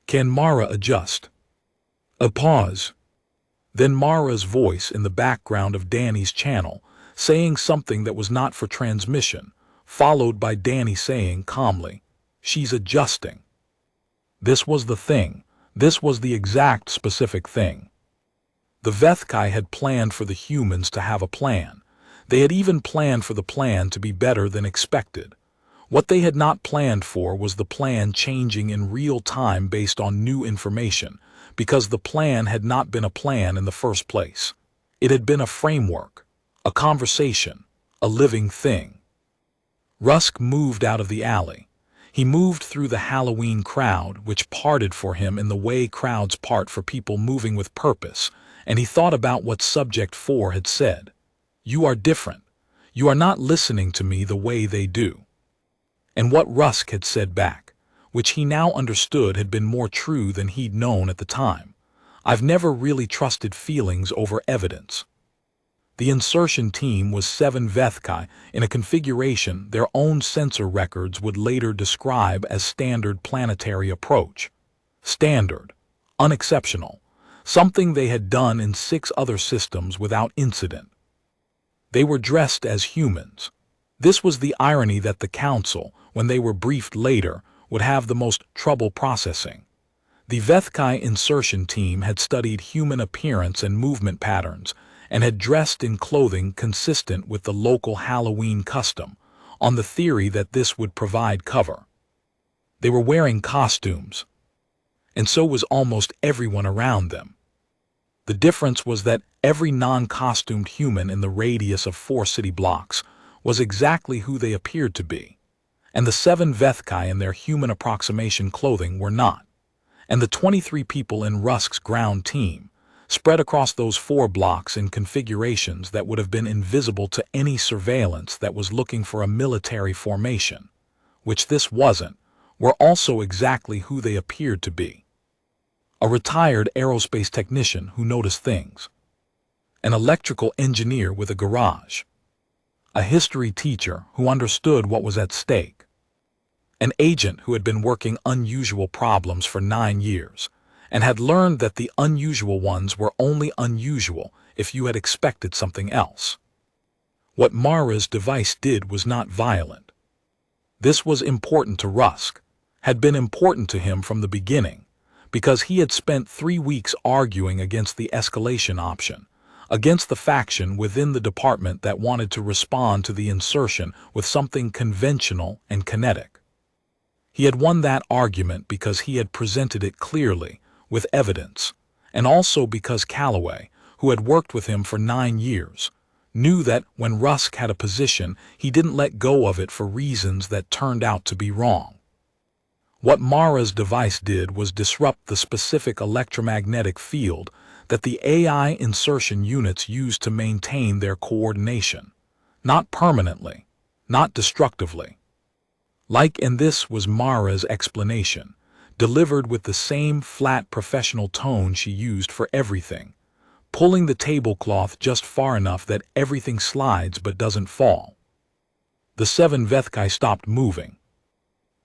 "Can Mara adjust?" A pause. Then Mara's voice in the background of Danny's channel, saying something that was not for transmission, followed by Danny saying calmly, "She's adjusting." This was the thing. This was the exact specific thing. The Vethkai had planned for the humans to have a plan. They had even planned for the plan to be better than expected. What they had not planned for was the plan changing in real time based on new information, because the plan had not been a plan in the first place. It had been a framework, a conversation, a living thing. Rusk moved out of the alley. He moved through the Halloween crowd, which parted for him in the way crowds part for people moving with purpose, and he thought about what Subject 4 had said. "You are different. You are not listening to me the way they do." And what Rusk had said back, which he now understood had been more true than he'd known at the time. "I've never really trusted feelings over evidence." The insertion team was 7 Vethkai in a configuration their own sensor records would later describe as standard planetary approach. Standard, unexceptional, something they had done in 6 other systems without incident. They were dressed as humans. This was the irony that the council, when they were briefed later, would have the most trouble processing. The Vethkai insertion team had studied human appearance and movement patterns and had dressed in clothing consistent with the local Halloween custom, on the theory that this would provide cover. They were wearing costumes, and so was almost everyone around them. The difference was that every non-costumed human in the radius of 4 city blocks was exactly who they appeared to be, and the 7 Vethkai in their human approximation clothing were not. And the 23 people in Rusk's ground team, spread across those 4 blocks in configurations that would have been invisible to any surveillance that was looking for a military formation, which this wasn't, were also exactly who they appeared to be. A retired aerospace technician who noticed things, an electrical engineer with a garage, a history teacher who understood what was at stake, an agent who had been working unusual problems for 9 years and had learned that the unusual ones were only unusual if you had expected something else. What Mara's device did was not violent. This was important to Rusk, had been important to him from the beginning, because he had spent 3 weeks arguing against the escalation option, against the faction within the department that wanted to respond to the insertion with something conventional and kinetic. He had won that argument because he had presented it clearly, with evidence, and also because Calloway, who had worked with him for 9 years, knew that when Rusk had a position, he didn't let go of it for reasons that turned out to be wrong. What Mara's device did was disrupt the specific electromagnetic field that the AI insertion units used to maintain their coordination, not permanently, not destructively. And this was Mara's explanation, delivered with the same flat professional tone she used for everything, pulling the tablecloth just far enough that everything slides but doesn't fall. The 7 Vethkai stopped moving.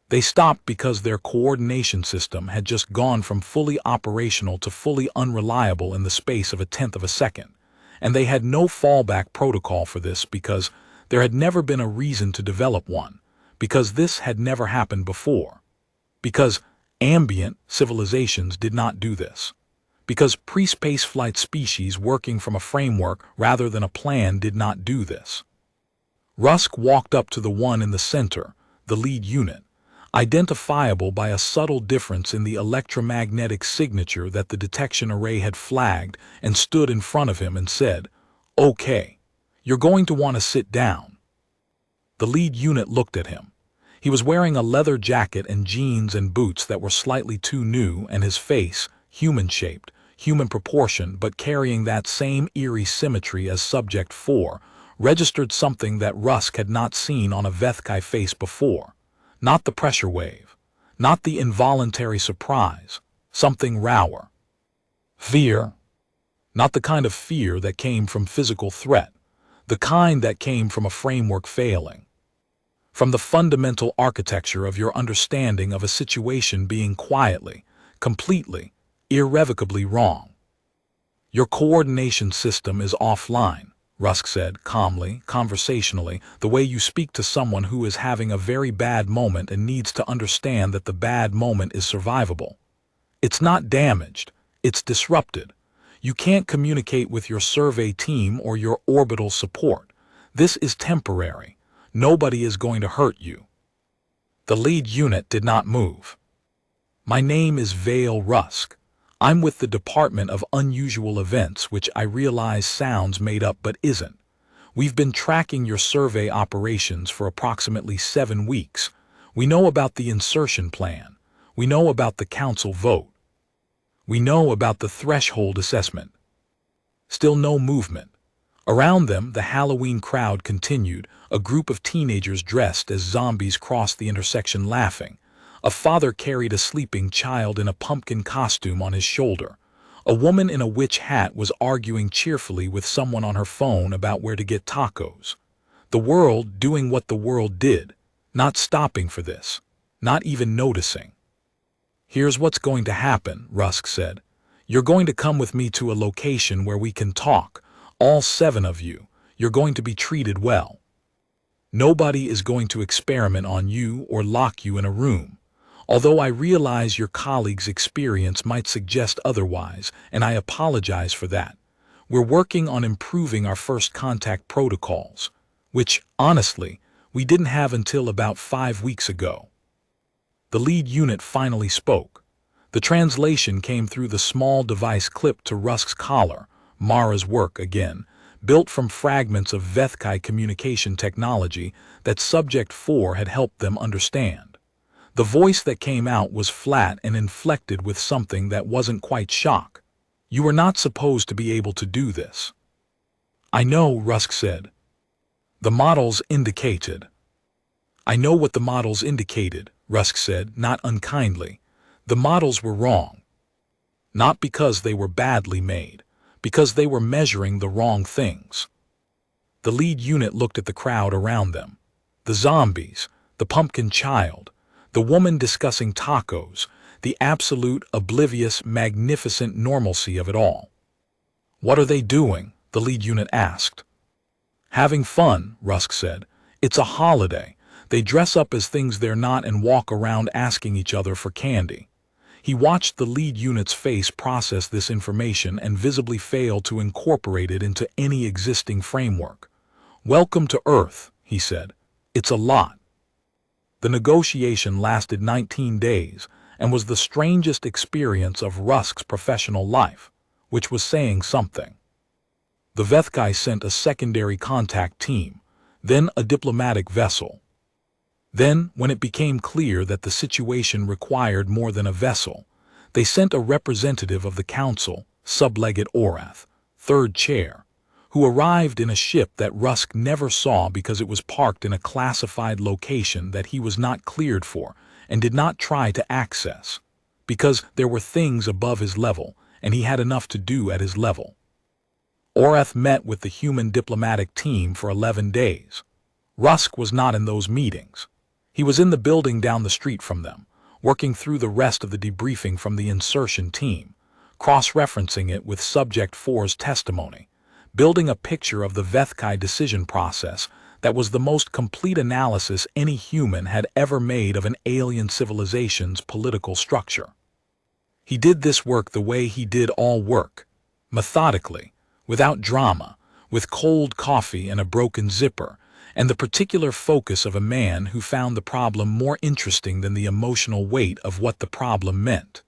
They stopped because their coordination system had just gone from fully operational to fully unreliable in the space of a tenth of a second, and they had no fallback protocol for this because there had never been a reason to develop one, because this had never happened before, because ambient civilizations did not do this, because pre-spaceflight species working from a framework rather than a plan did not do this. Rusk walked up to the one in the center, the lead unit, identifiable by a subtle difference in the electromagnetic signature that the detection array had flagged, and stood in front of him and said, "Okay, you're going to want to sit down." The lead unit looked at him. He was wearing a leather jacket and jeans and boots that were slightly too new, and his face, human-shaped, human proportion, but carrying that same eerie symmetry as Subject 4, registered something that Rusk had not seen on a Vethkai face before. Not the pressure wave, not the involuntary surprise, something rawer. Fear. Not the kind of fear that came from physical threat, the kind that came from a framework failing. From the fundamental architecture of your understanding of a situation being quietly, completely, irrevocably wrong. Your coordination system is offline, Rusk said, calmly, conversationally, the way you speak to someone who is having a very bad moment and needs to understand that the bad moment is survivable. It's not damaged, it's disrupted. You can't communicate with your survey team or your orbital support. This is temporary. Nobody is going to hurt you. The lead unit did not move. My name is Vale Rusk. I'm with the Department of Unusual Events, which I realize sounds made up but isn't. We've been tracking your survey operations for approximately 7 weeks. We know about the insertion plan. We know about the council vote. We know about the threshold assessment. Still no movement. Around them, the Halloween crowd continued. A group of teenagers dressed as zombies crossed the intersection laughing. A father carried a sleeping child in a pumpkin costume on his shoulder. A woman in a witch hat was arguing cheerfully with someone on her phone about where to get tacos. The world doing what the world did, not stopping for this, not even noticing. "Here's what's going to happen," Rusk said. "You're going to come with me to a location where we can talk, all 7 of you. You're going to be treated well. Nobody is going to experiment on you or lock you in a room. Although I realize your colleague's experience might suggest otherwise, and I apologize for that. We're working on improving our first contact protocols, which, honestly, we didn't have until about 5 weeks ago. The lead unit finally spoke. The translation came through the small device clipped to Rusk's collar, Mara's work again, built from fragments of Vethkai communication technology that Subject 4 had helped them understand. The voice that came out was flat and inflected with something that wasn't quite shock. You were not supposed to be able to do this. I know, Rusk said. The models indicated. I know what the models indicated, Rusk said, not unkindly. The models were wrong. Not because they were badly made, because they were measuring the wrong things. The lead unit looked at the crowd around them. The zombies, the pumpkin child, the woman discussing tacos, the absolute, oblivious, magnificent normalcy of it all. What are they doing? The lead unit asked. Having fun, Rusk said. It's a holiday. They dress up as things they're not and walk around asking each other for candy. He watched the lead unit's face process this information and visibly fail to incorporate it into any existing framework. Welcome to Earth, he said. It's a lot. The negotiation lasted 19 days and was the strangest experience of Rusk's professional life, which was saying something. The Vethkai sent a secondary contact team, then a diplomatic vessel. Then, when it became clear that the situation required more than a vessel, they sent a representative of the council, Sublegate Orath, third chair, who arrived in a ship that Rusk never saw because it was parked in a classified location that he was not cleared for and did not try to access, because there were things above his level and he had enough to do at his level. Orath met with the human diplomatic team for 11 days. Rusk was not in those meetings. He was in the building down the street from them, working through the rest of the debriefing from the insertion team, cross-referencing it with Subject 4's testimony, building a picture of the Vethkai decision process that was the most complete analysis any human had ever made of an alien civilization's political structure. He did this work the way he did all work, methodically, without drama, with cold coffee and a broken zipper, and the particular focus of a man who found the problem more interesting than the emotional weight of what the problem meant.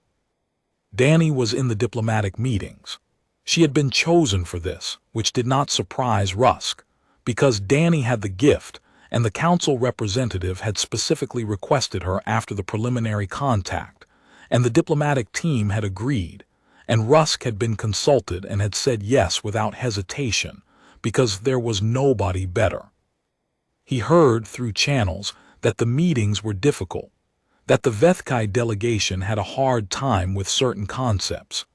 Danny was in the diplomatic meetings. She had been chosen for this, which did not surprise Rusk, because Danny had the gift, and the council representative had specifically requested her after the preliminary contact, and the diplomatic team had agreed, and Rusk had been consulted and had said yes without hesitation, because there was nobody better. He heard through channels that the meetings were difficult, that the Vethkai delegation had a hard time with certain concepts.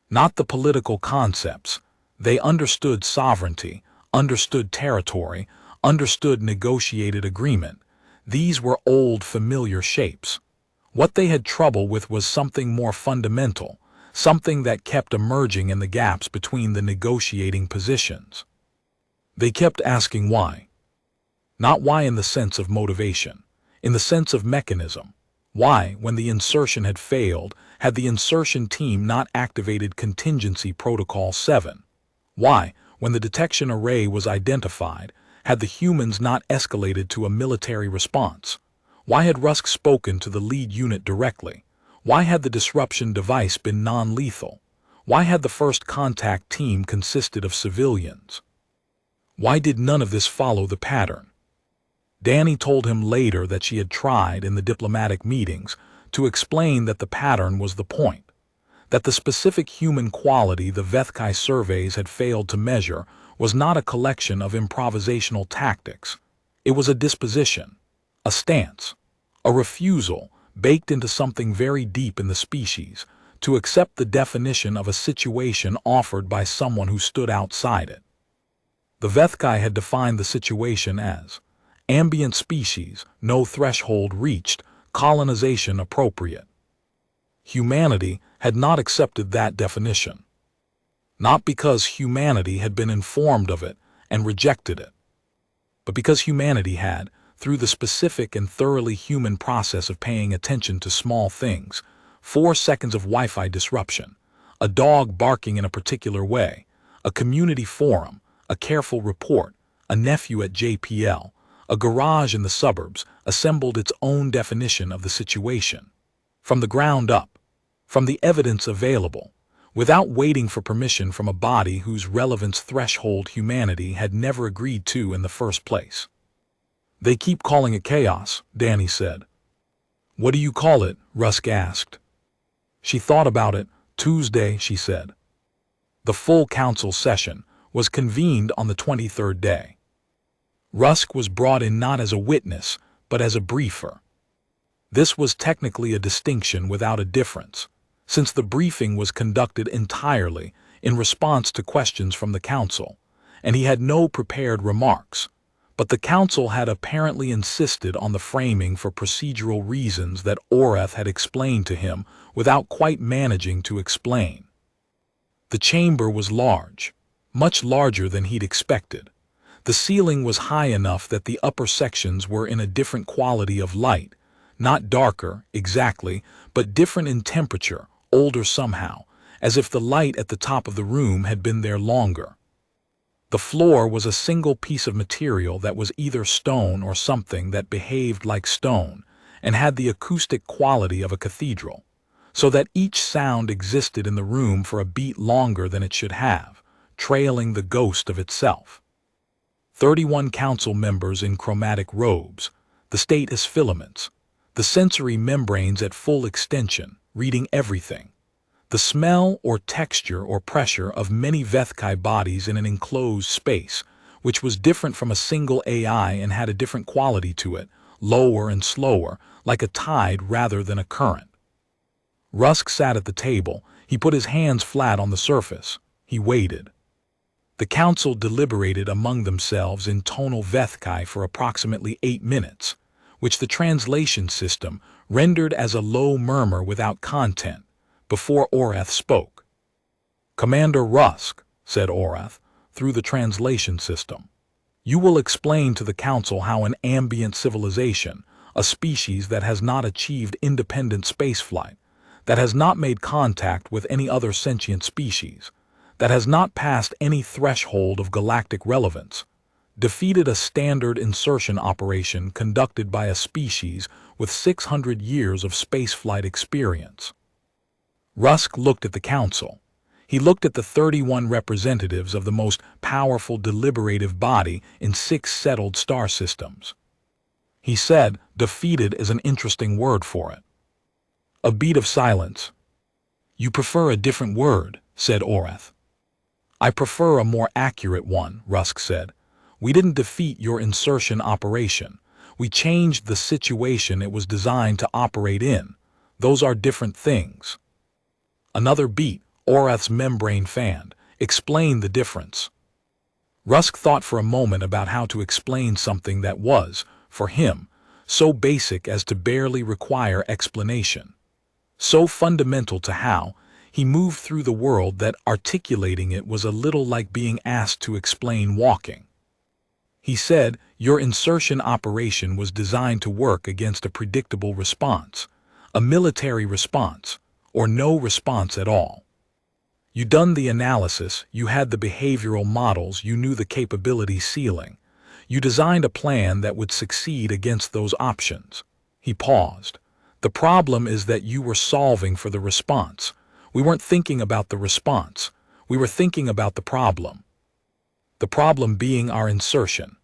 Not the political concepts. They understood sovereignty, understood territory, understood negotiated agreement. These were old familiar shapes. What they had trouble with was something more fundamental, something that kept emerging in the gaps between the negotiating positions. They kept asking why. Not why in the sense of motivation, in the sense of mechanism. Why, when the insertion had failed, had the insertion team not activated Contingency Protocol 7? Why, when the detection array was identified, had the humans not escalated to a military response? Why had Rusk spoken to the lead unit directly? Why had the disruption device been non-lethal? Why had the first contact team consisted of civilians? Why did none of this follow the pattern? Danny told him later that she had tried in the diplomatic meetings to explain that the pattern was the point, that the specific human quality the Vethkai surveys had failed to measure was not a collection of improvisational tactics. It was a disposition, a stance, a refusal baked into something very deep in the species to accept the definition of a situation offered by someone who stood outside it. The Vethkai had defined the situation as ambient species, no threshold reached, colonization appropriate. Humanity had not accepted that definition. Not because humanity had been informed of it and rejected it. But because humanity had, through the specific and thoroughly human process of paying attention to small things, 4 seconds of Wi-Fi disruption, a dog barking in a particular way, a community forum, a careful report, a nephew at JPL, a garage in the suburbs assembled its own definition of the situation. From the ground up, from the evidence available, without waiting for permission from a body whose relevance threshold humanity had never agreed to in the first place. They keep calling it chaos, Danny said. What do you call it? Rusk asked. She thought about it. Tuesday, she said. The full council session was convened on the 23rd day. Rusk was brought in not as a witness, but as a briefer. This was technically a distinction without a difference, since the briefing was conducted entirely in response to questions from the council, and he had no prepared remarks. But the council had apparently insisted on the framing for procedural reasons that Oreth had explained to him without quite managing to explain. The chamber was large, much larger than he'd expected. The ceiling was high enough that the upper sections were in a different quality of light, not darker, exactly, but different in temperature, older somehow, as if the light at the top of the room had been there longer. The floor was a single piece of material that was either stone or something that behaved like stone and had the acoustic quality of a cathedral, so that each sound existed in the room for a beat longer than it should have, trailing the ghost of itself. 31 council members in chromatic robes, the status filaments, the sensory membranes at full extension, reading everything. The smell or texture or pressure of many Vethkai bodies in an enclosed space, which was different from a single AI and had a different quality to it, lower and slower, like a tide rather than a current. Rusk sat at the table. He put his hands flat on the surface. He waited. The council deliberated among themselves in tonal Vethkai for approximately 8 minutes, which the translation system rendered as a low murmur without content, before Oreth spoke. Commander Rusk, said Oreth, through the translation system, you will explain to the council how an ambient civilization, a species that has not achieved independent spaceflight, that has not made contact with any other sentient species, that has not passed any threshold of galactic relevance, defeated a standard insertion operation conducted by a species with 600 years of spaceflight experience. Rusk looked at the council. He looked at the 31 representatives of the most powerful deliberative body in 6 settled star systems. He said, defeated is an interesting word for it. A beat of silence. You prefer a different word, said Oreth. I prefer a more accurate one, Rusk said. We didn't defeat your insertion operation. We changed the situation it was designed to operate in. Those are different things. Another beat, Oreth's membrane fanned. Explain the difference. Rusk thought for a moment about how to explain something that was, for him, so basic as to barely require explanation. So fundamental to how he moved through the world that articulating it was a little like being asked to explain walking. He said, your insertion operation was designed to work against a predictable response, a military response, or no response at all. You done the analysis, you had the behavioral models, you knew the capability ceiling. You designed a plan that would succeed against those options. He paused. The problem is that you were solving for the response. We weren't thinking about the response. We were thinking about the problem. The problem being our insertion.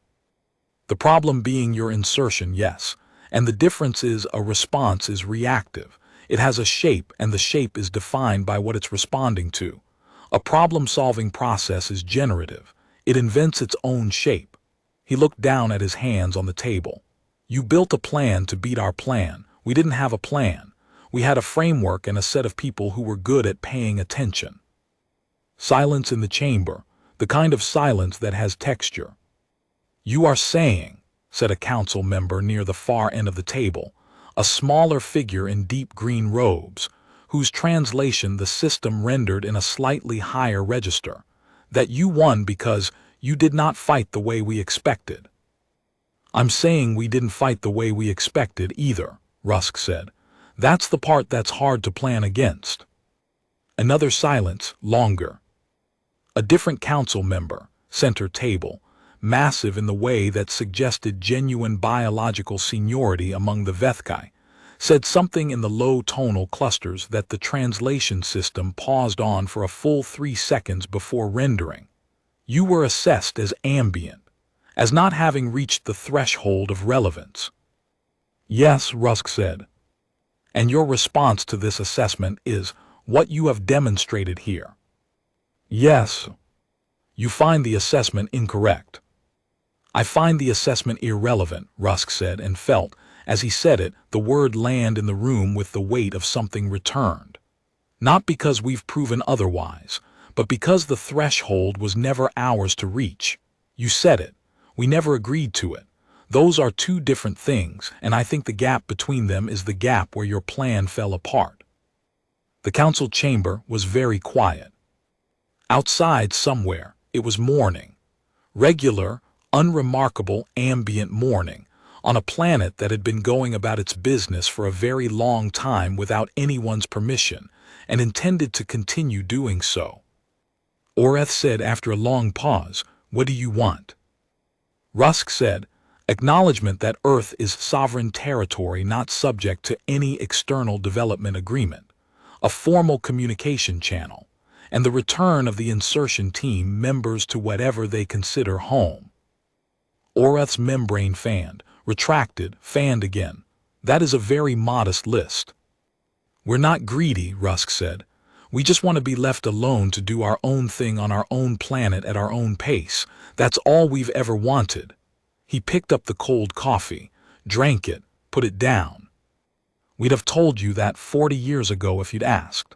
The problem being your insertion, yes. And the difference is a response is reactive. It has a shape, and the shape is defined by what it's responding to. A problem-solving process is generative. It invents its own shape. He looked down at his hands on the table. You built a plan to beat our plan. We didn't have a plan. We had a framework and a set of people who were good at paying attention. Silence in the chamber, the kind of silence that has texture. You are saying, said a council member near the far end of the table, a smaller figure in deep green robes, whose translation the system rendered in a slightly higher register, that you won because You did not fight the way we expected." "I'm saying we didn't fight the way we expected either," Rusk said. "That's the part that's hard to plan against." Another silence, longer. A different council member, center table, massive in the way that suggested genuine biological seniority among the Vethkai, said something in the low tonal clusters that the translation system paused on for a full 3 seconds before rendering. "You were assessed as ambient, as not having reached the threshold of relevance." "Yes," Rusk said. "And your response to this assessment is what you have demonstrated here." "Yes." "You find the assessment incorrect." "I find the assessment irrelevant," Rusk said, and felt, as he said it, the word land in the room with the weight of something returned. "Not because we've proven otherwise, but because the threshold was never ours to reach. You said it. We never agreed to it. Those are two different things, and I think the gap between them is the gap where your plan fell apart." The council chamber was very quiet. Outside somewhere, it was morning. Regular, unremarkable ambient morning, on a planet that had been going about its business for a very long time without anyone's permission, and intended to continue doing so. Oreth said after a long pause, "What do you want?" Rusk said, "Acknowledgement that Earth is sovereign territory not subject to any external development agreement, a formal communication channel, and the return of the insertion team members to whatever they consider home." Oreth's membrane fanned, retracted, fanned again. "That is a very modest list." "We're not greedy," Rusk said. "We just want to be left alone to do our own thing on our own planet at our own pace. That's all we've ever wanted." He picked up the cold coffee, drank it, put it down. "We'd have told you that 40 years ago if you'd asked."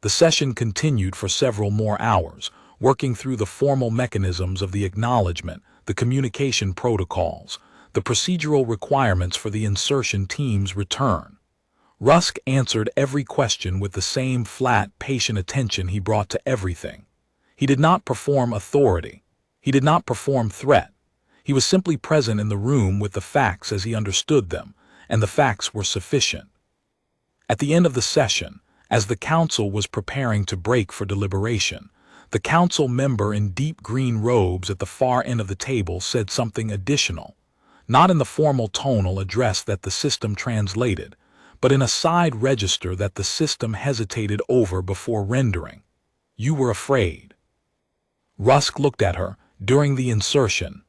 The session continued for several more hours, working through the formal mechanisms of the acknowledgement, the communication protocols, the procedural requirements for the insertion team's return. Rusk answered every question with the same flat, patient attention he brought to everything. He did not perform authority. He did not perform threat. He was simply present in the room with the facts as he understood them, and the facts were sufficient. At the end of the session, as the council was preparing to break for deliberation, the council member in deep green robes at the far end of the table said something additional, not in the formal tonal address that the system translated, but in a side register that the system hesitated over before rendering. "You were afraid." Rusk looked at her during the insertion.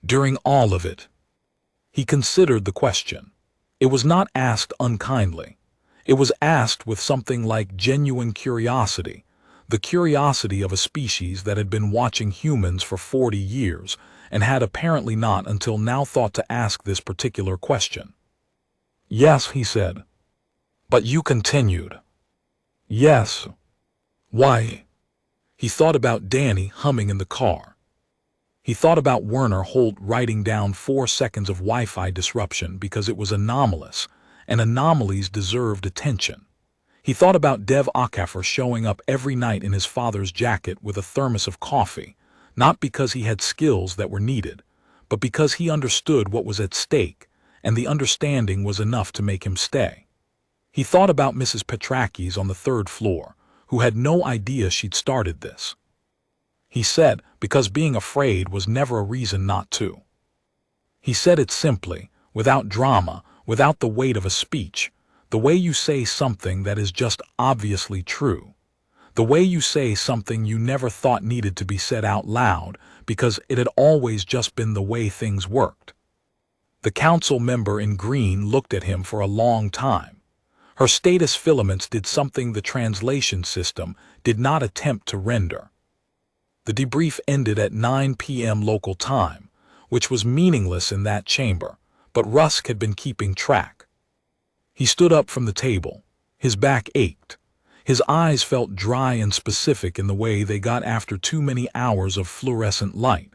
During all of it. He considered the question. It was not asked unkindly. It was asked with something like genuine curiosity, the curiosity of a species that had been watching humans for 40 years and had apparently not until now thought to ask this particular question. "Yes," he said. "But you continued." "Yes." "Why?" He thought about Danny humming in the car. He thought about Werner Holt writing down 4 seconds of Wi-Fi disruption because it was anomalous, and anomalies deserved attention. He thought about Dev Akafer showing up every night in his father's jacket with a thermos of coffee, not because he had skills that were needed, but because he understood what was at stake, and the understanding was enough to make him stay. He thought about Mrs. Petrakis on the 3rd floor, who had no idea she'd started this. He said, because being afraid was never a reason not to. He said it simply, without drama, without the weight of a speech, the way you say something that is just obviously true. The way you say something you never thought needed to be said out loud because it had always just been the way things worked. The council member in green looked at him for a long time. Her status filaments did something the translation system did not attempt to render. The debrief ended at 9 p.m. local time, which was meaningless in that chamber, but Rusk had been keeping track. He stood up from the table. His back ached. His eyes felt dry and specific in the way they got after too many hours of fluorescent light.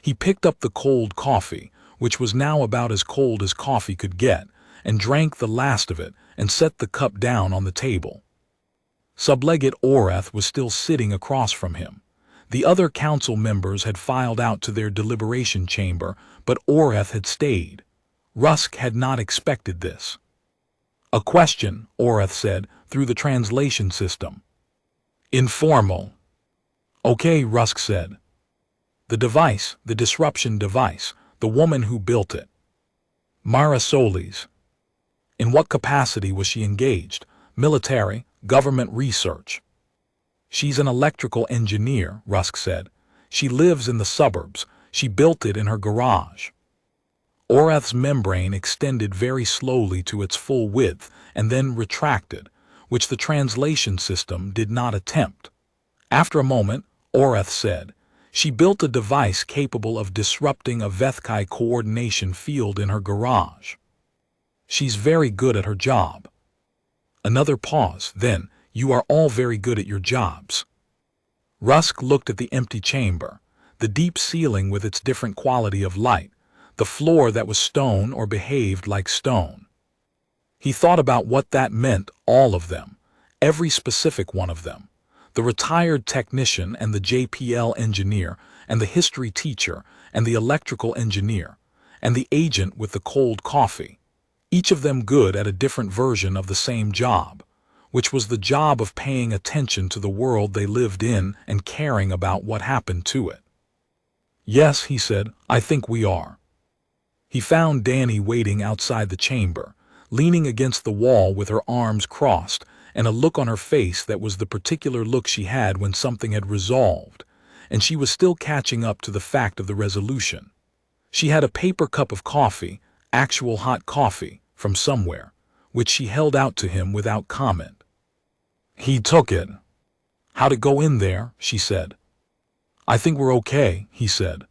He picked up the cold coffee, which was now about as cold as coffee could get, and drank the last of it and set the cup down on the table. Sublegate Oreth was still sitting across from him. The other council members had filed out to their deliberation chamber, but Oreth had stayed. Rusk had not expected this. "A question," Oreth said, through the translation system. "Informal." "Okay," Rusk said. "The device, the disruption device, the woman who built it." Mara Solis. "In what capacity was she engaged? Military, government, research?" "She's an electrical engineer," Rusk said. "She lives in the suburbs. She built it in her garage." Oreth's membrane extended very slowly to its full width and then retracted, which the translation system did not attempt. After a moment, Oreth said, "She built a device capable of disrupting a Vethkai coordination field in her garage. She's very good at her job." Another pause, then, "You are all very good at your jobs." Rusk looked at the empty chamber, the deep ceiling with its different quality of light, the floor that was stone or behaved like stone. He thought about what that meant, all of them, every specific one of them. The retired technician and the JPL engineer and the history teacher and the electrical engineer and the agent with the cold coffee, each of them good at a different version of the same job, which was the job of paying attention to the world they lived in and caring about what happened to it. "Yes," he said, "I think we are." He found Danny waiting outside the chamber, leaning against the wall with her arms crossed and a look on her face that was the particular look she had when something had resolved, and she was still catching up to the fact of the resolution. She had a paper cup of coffee, actual hot coffee, from somewhere, which she held out to him without comment. He took it. "How'd it go in there?" she said. "I think we're okay," he said.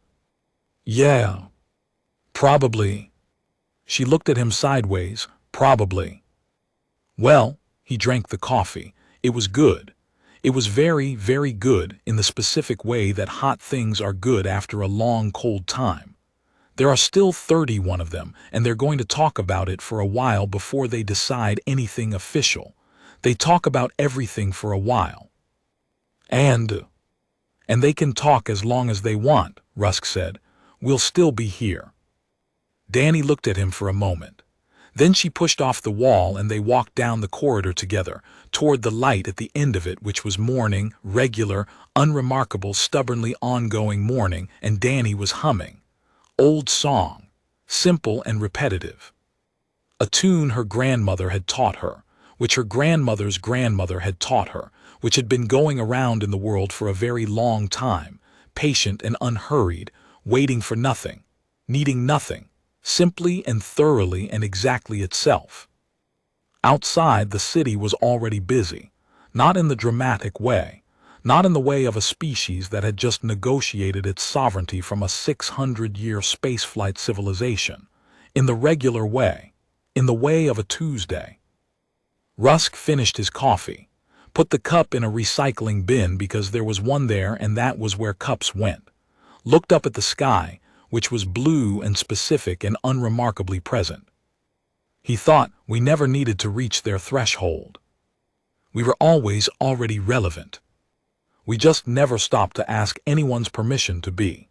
"Yeah. Probably." She looked at him sideways. "Probably." "Well," he drank the coffee. "It was good. It was very, very good in the specific way that hot things are good after a long, cold time. There are still 31 of them, and they're going to talk about it for a while before they decide anything official. They talk about everything for a while. And they can talk as long as they want," Rusk said. "We'll still be here." Danny looked at him for a moment. Then she pushed off the wall and they walked down the corridor together, toward the light at the end of it, which was morning, regular, unremarkable, stubbornly ongoing morning, and Danny was humming. Old song, simple and repetitive. A tune her grandmother had taught her, which her grandmother's grandmother had taught her, which had been going around in the world for a very long time, patient and unhurried, waiting for nothing, needing nothing, simply and thoroughly and exactly itself. Outside, the city was already busy, not in the dramatic way, not in the way of a species that had just negotiated its sovereignty from a 600-year spaceflight civilization, in the regular way, in the way of a Tuesday. Rusk finished his coffee, put the cup in a recycling bin because there was one there and that was where cups went, looked up at the sky, which was blue and specific and unremarkably present. He thought we never needed to reach their threshold. We were always already relevant. We just never stopped to ask anyone's permission to be.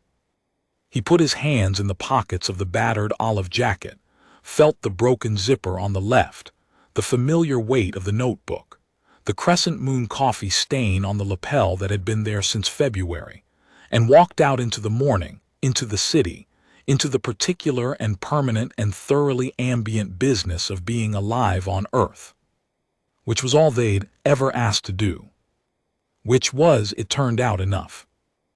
He put his hands in the pockets of the battered olive jacket, felt the broken zipper on the left, the familiar weight of the notebook, the crescent moon coffee stain on the lapel that had been there since February, and walked out into the morning, into the city, into the particular and permanent and thoroughly ambient business of being alive on Earth, which was all they'd ever asked to do. Which was, it turned out, enough.